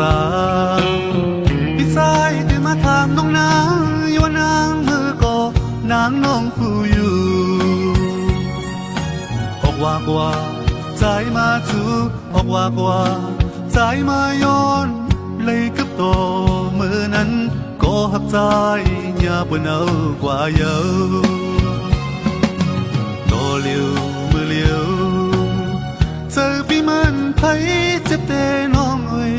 ษาพี่สายตื่นมาถามน้องนางอยู่ว่านางมือก็นางน้องผู้อยู่ออกว่ากว่าใจมาจูออกว่ากว่าใจมาย้อนเลยกับตัวมือนั้นก็หักใจอย่าเปนเอากว่าเยาตัวเลี้ยวมือเลี้ยวเจอพี่มันไผเจ็บแต่น้องเอ้ย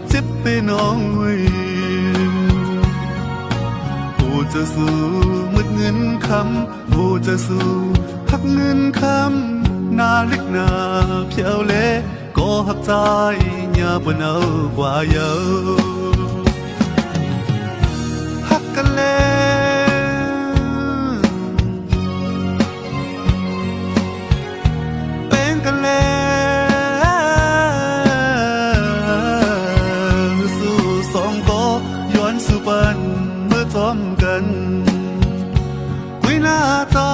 เจ็บแต่น้องเอ้ยผู้จะสู้มืดเงินคำผู้จะสู้หักเงินคำหน้าเล็กหน้าเพียวเละก็หักใจอย่าเปนเอากว่าเยาหักกันแล้วเป็นกันแล้วสู้สองก็ย้อนสู่ปันเมื่อจอมกันวินาที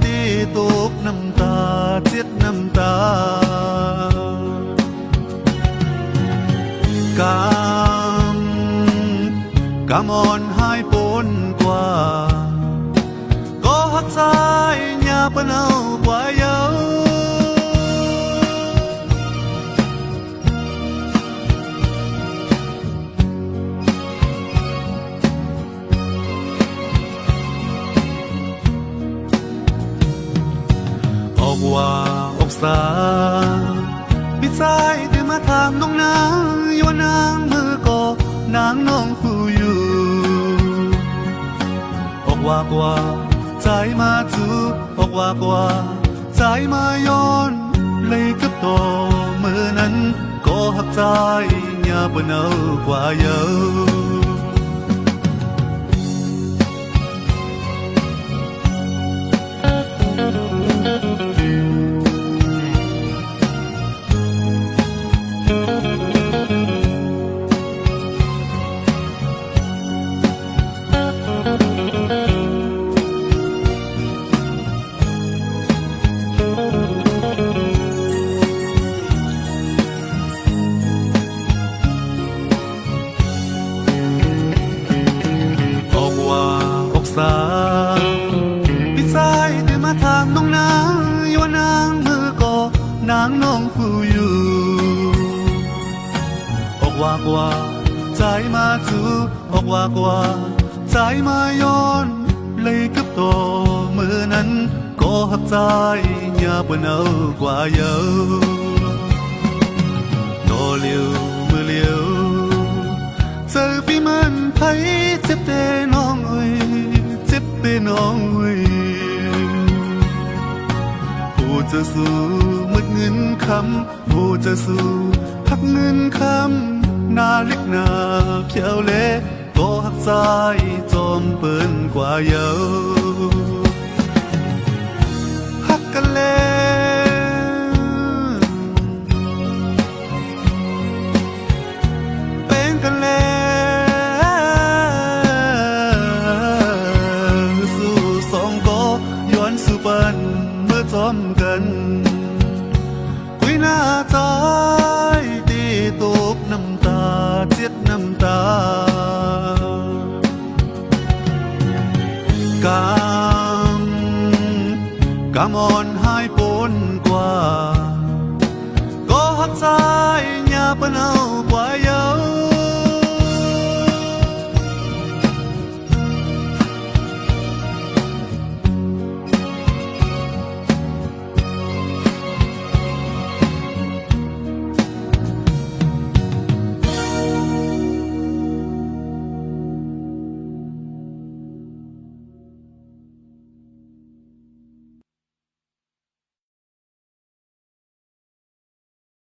ตีตกน้ำตาเจ็ดน้ำตากามอ่อนหายปนกว่าก็หักใจอย่าเปนเอากว่าเยาออกว่าออกสาพี่สายตื่นมาถามน้องนางอยู่ว่านางมือก็นางน้องผู้อยู่ออกว่ากว่าใจมาจูออกว่ากว่าใจมาย้อนเลยกับตัวมือนั้นก็หักใจอย่าเปนเอากว่าเยาพี่สายตื่นมาถามน้องนางอยู่ว่านางมือก็นางน้องผู้อยู่ออกว่ากว่าใจมาจูออกว่ากว่าใจมาย้อนเลยกับตัวมือนั้นก็หักใจอย่าเปนเอากว่าเยาตัวเลี้ยวมือเลี้ยวเจอพี่มันไผเจ็บแต่น้องเอ้ยเจ็บแต่น้องเอ้ยผู้จะสู้มืดเงินคำผู้จะสู้หักเงินคำหน้าเล็กหน้าเพียวเละก็หักใจจอมเปิ้นกว่าเยาหักกันแล้วเป็นกันแล้วสู้สองก็ย้อนสู่ปันเมื่อจอมกันวินาทีตีตกน้ำตาเจ็ดน้ำตากามอ่อนหายปนกว่าก็หักใจอย่าเปนเอากว่าเยา